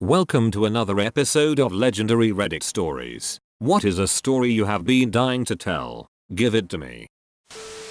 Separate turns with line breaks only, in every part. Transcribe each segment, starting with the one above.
Welcome to another episode of Legendary Reddit Stories. What is a story you have been dying to tell? Give it to me.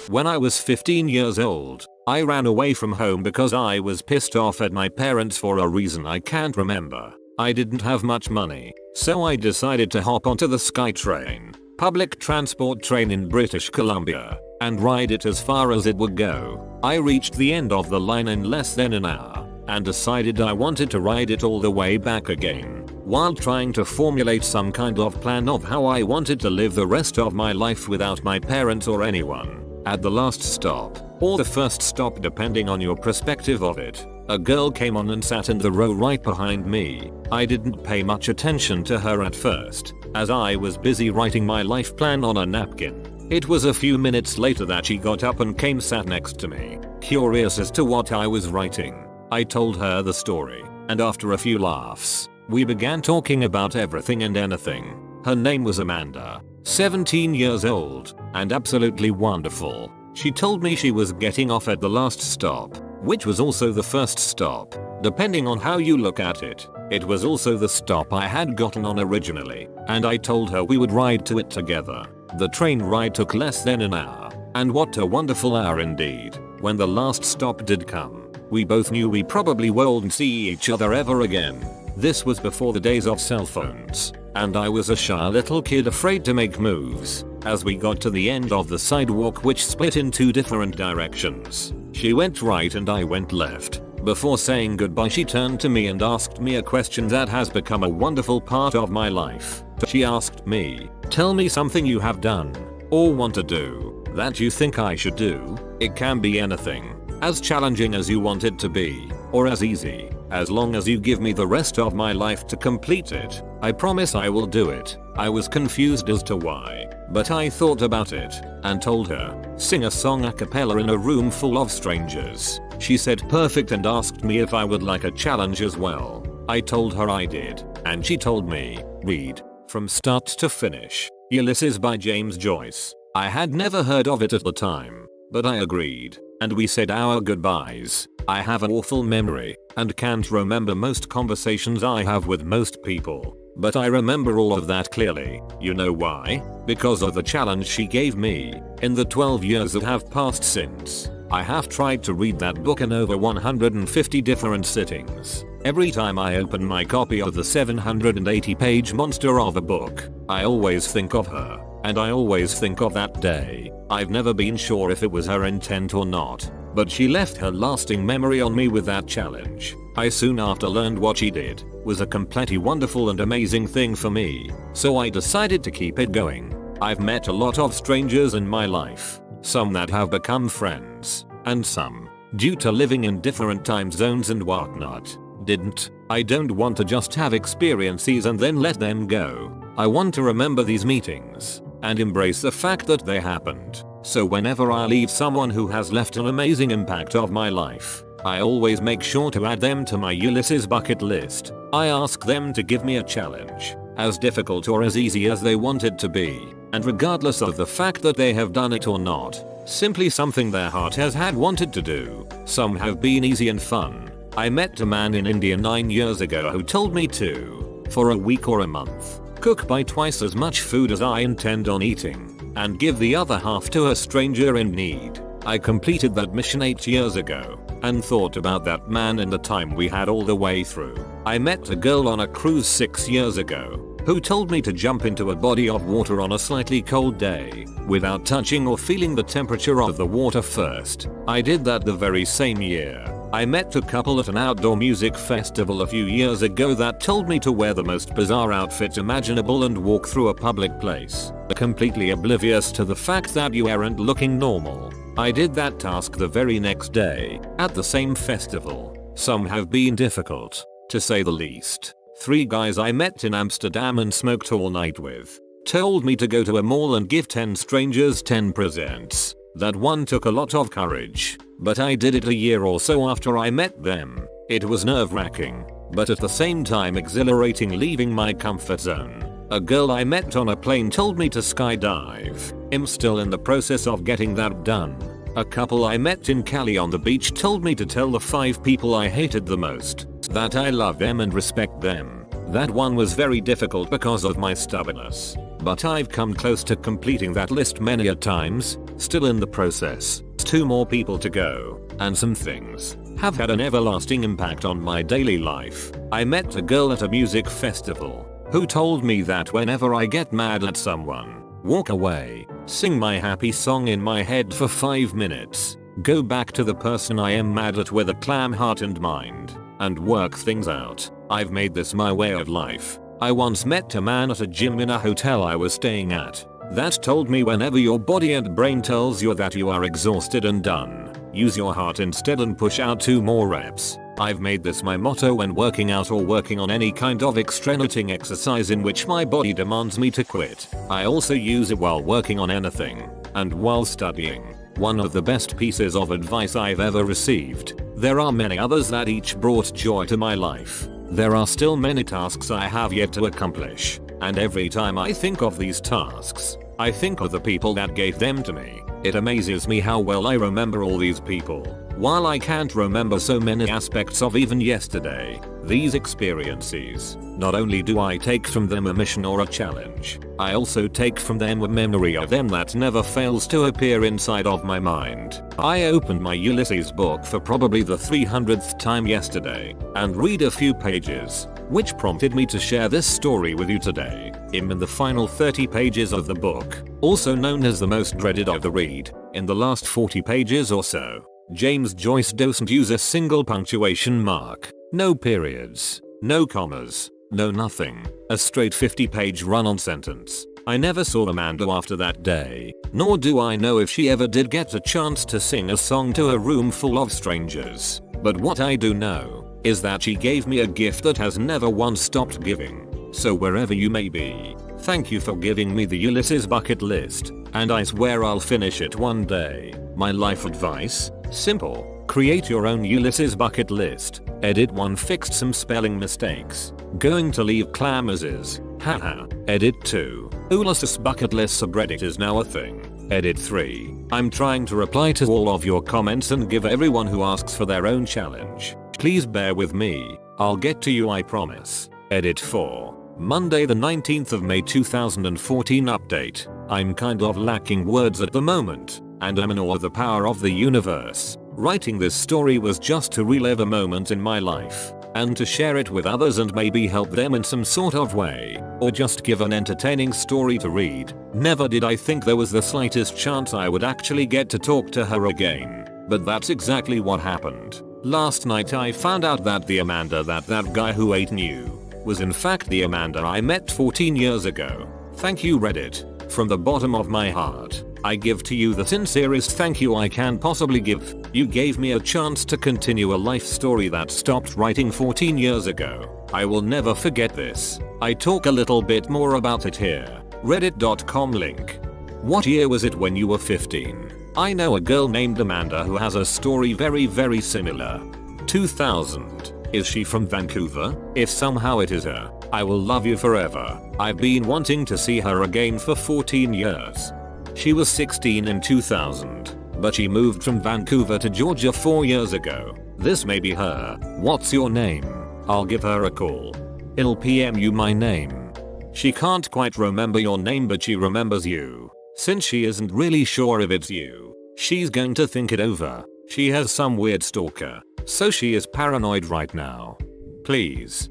When I was 15 years old, I ran away from home because I was pissed off at my parents for a reason I can't remember. I didn't have much money, so I decided to hop onto the SkyTrain, public transport train in British Columbia, and ride it as far as it would go. I reached the end of the line in less than an hour and decided I wanted to ride it all the way back again, while trying to formulate some kind of plan of how I wanted to live the rest of my life without my parents or anyone. At the last stop, or the first stop depending on your perspective of it, a girl came on and sat in the row right behind me. I didn't pay much attention to her at first, as I was busy writing my life plan on a napkin. It was a few minutes later that she got up and came sat next to me, curious as to what I was writing. I told her the story, and after a few laughs, we began talking about everything and anything. Her name was Amanda, 17 years old, and absolutely wonderful. She told me she was getting off at the last stop, which was also the first stop. Depending on how you look at it, it was also the stop I had gotten on originally, and I told her we would ride to it together. The train ride took less than an hour, and what a wonderful hour indeed. When the last stop did come, we both knew we probably wouldn't see each other ever again. This was before the days of cell phones, and I was a shy little kid afraid to make moves. As we got to the end of the sidewalk which split in two different directions, she went right and I went left. Before saying goodbye, she turned to me and asked me a question that has become a wonderful part of my life. She asked me, "Tell me something you have done, or want to do, that you think I should do. It can be anything, as challenging as you want it to be, or as easy, as long as you give me the rest of my life to complete it. I promise I will do it." I was confused as to why, but I thought about it, and told her, "Sing a song a cappella in a room full of strangers." She said perfect and asked me if I would like a challenge as well. I told her I did, and she told me, "Read, from start to finish, Ulysses by James Joyce." I had never heard of it at the time, but I agreed, and we said our goodbyes. I have an awful memory, and can't remember most conversations I have with most people, but I remember all of that clearly. You know why? Because of the challenge she gave me. In the 12 years that have passed since, I have tried to read that book in over 150 different sittings. Every time I open my copy of the 780-page monster of a book, I always think of her, and I always think of that day. I've never been sure if it was her intent or not, but she left her lasting memory on me with that challenge. I soon after learned what she did was a completely wonderful and amazing thing for me, so I decided to keep it going. I've met a lot of strangers in my life, some that have become friends, and some, due to living in different time zones and whatnot, didn't. I don't want to just have experiences and then let them go. I want to remember these meetings and embrace the fact that they happened. So whenever I leave someone who has left an amazing impact of my life, I always make sure to add them to my Ulysses bucket list. I ask them to give me a challenge, as difficult or as easy as they want it to be, and regardless of the fact that they have done it or not, simply something their heart has had wanted to do. Some have been easy and fun. I met a man in India 9 years ago who told me to, for a week or a month, cook by twice as much food as I intend on eating, and give the other half to a stranger in need. I completed that mission 8 years ago, and thought about that man and the time we had all the way through. I met a girl on a cruise 6 years ago, who told me to jump into a body of water on a slightly cold day, without touching or feeling the temperature of the water first. I did that the very same year. I met a couple at an outdoor music festival a few years ago that told me to wear the most bizarre outfit imaginable and walk through a public place, completely oblivious to the fact that you aren't looking normal. I did that task the very next day, at the same festival. Some have been difficult, to say the least. 3 guys I met in Amsterdam and smoked all night with told me to go to a mall and give 10 strangers 10 presents. That one took a lot of courage, but I did it a year or so after I met them. It was nerve-wracking, but at the same time exhilarating, leaving my comfort zone. A girl I met on a plane told me to skydive. I'm still in the process of getting that done. A couple I met in Cali on the beach told me to tell the 5 people I hated the most that I love them and respect them. That one was very difficult because of my stubbornness, but I've come close to completing that list many a times, still in the process. 2 more people to go, and some things have had an everlasting impact on my daily life. I met a girl at a music festival who told me that whenever I get mad at someone, walk away, sing my happy song in my head for 5 minutes, go back to the person I am mad at with a calm heart and mind, and work things out. I've made this my way of life. I once met a man at a gym in a hotel I was staying at that told me whenever your body and brain tells you that you are exhausted and done, use your heart instead and push out 2 more reps. I've made this my motto when working out or working on any kind of extenuating exercise in which my body demands me to quit. I also use it while working on anything and while studying. One of the best pieces of advice I've ever received. There are many others that each brought joy to my life. There are still many tasks I have yet to accomplish, and every time I think of these tasks, I think of the people that gave them to me. It amazes me how well I remember all these people. While I can't remember so many aspects of even yesterday, these experiences, not only do I take from them a mission or a challenge, I also take from them a memory of them that never fails to appear inside of my mind. I opened my Ulysses book for probably the 300th time yesterday, and read a few pages, which prompted me to share this story with you today. I'm in the final 30 pages of the book, also known as the most dreaded of the read. In the last 40 pages or so, James Joyce doesn't use a single punctuation mark, no periods, no commas, no nothing, a straight 50-page run-on sentence. I never saw Amanda after that day, nor do I know if she ever did get a chance to sing a song to a room full of strangers. But what I do know is that she gave me a gift that has never once stopped giving. So wherever you may be, thank you for giving me the Ulysses bucket list, and I swear I'll finish it one day. My life advice? Simple. Create your own Ulysses bucket list. Edit 1. Fixed some spelling mistakes. Going to leave clamours. Haha. Edit 2. Ulysses bucket list subreddit is now a thing. Edit 3. I'm trying to reply to all of your comments and give everyone who asks for their own challenge. Please bear with me. I'll get to you, I promise. Edit 4. Monday the 19th of May 2014 update. I'm kind of lacking words at the moment, and I'm in awe of the power of the universe. Writing this story was just to relive a moment in my life, and to share it with others and maybe help them in some sort of way, or just give an entertaining story to read. Never did I think there was the slightest chance I would actually get to talk to her again, but that's exactly what happened. Last night I found out that the Amanda that guy who ate knew was in fact the Amanda I met 14 years ago. Thank you, Reddit. From the bottom of my heart, I give to you the sincerest thank you I can possibly give. You gave me a chance to continue a life story that stopped writing 14 years ago. I will never forget this. I talk a little bit more about it here. Reddit.com link. What year was it when you were 15? I know a girl named Amanda who has a story very similar. 2000. Is she from Vancouver? If somehow it is her, I will love you forever. I've been wanting to see her again for 14 years. She was 16 in 2000, but she moved from Vancouver to Georgia 4 years ago. This may be her. What's your name? I'll give her a call. I'll PM you my name. She can't quite remember your name, but she remembers you. Since she isn't really sure if it's you, she's going to think it over. She has some weird stalker, so she is paranoid right now. Please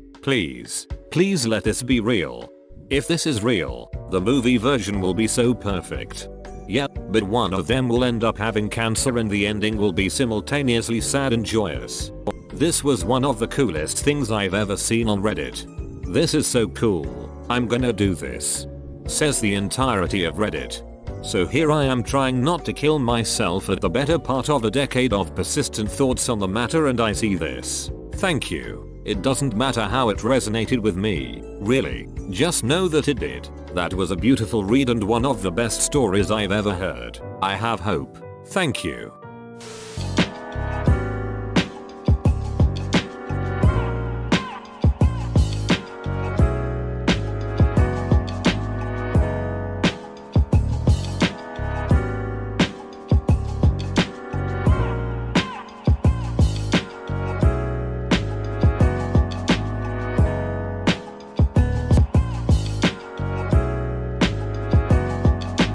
let this be real. If this is real, the movie version will be so perfect. Yep, but one of them will end up having cancer and the ending will be simultaneously sad and joyous. This was one of the coolest things I've ever seen on Reddit. This is so cool. I'm gonna do this. Says the entirety of Reddit. So here I am trying not to kill myself at the better part of a decade of persistent thoughts on the matter, and I see this. Thank you. It doesn't matter how it resonated with me, really, just know that it did. That was a beautiful read and one of the best stories I've ever heard. I have hope. Thank you.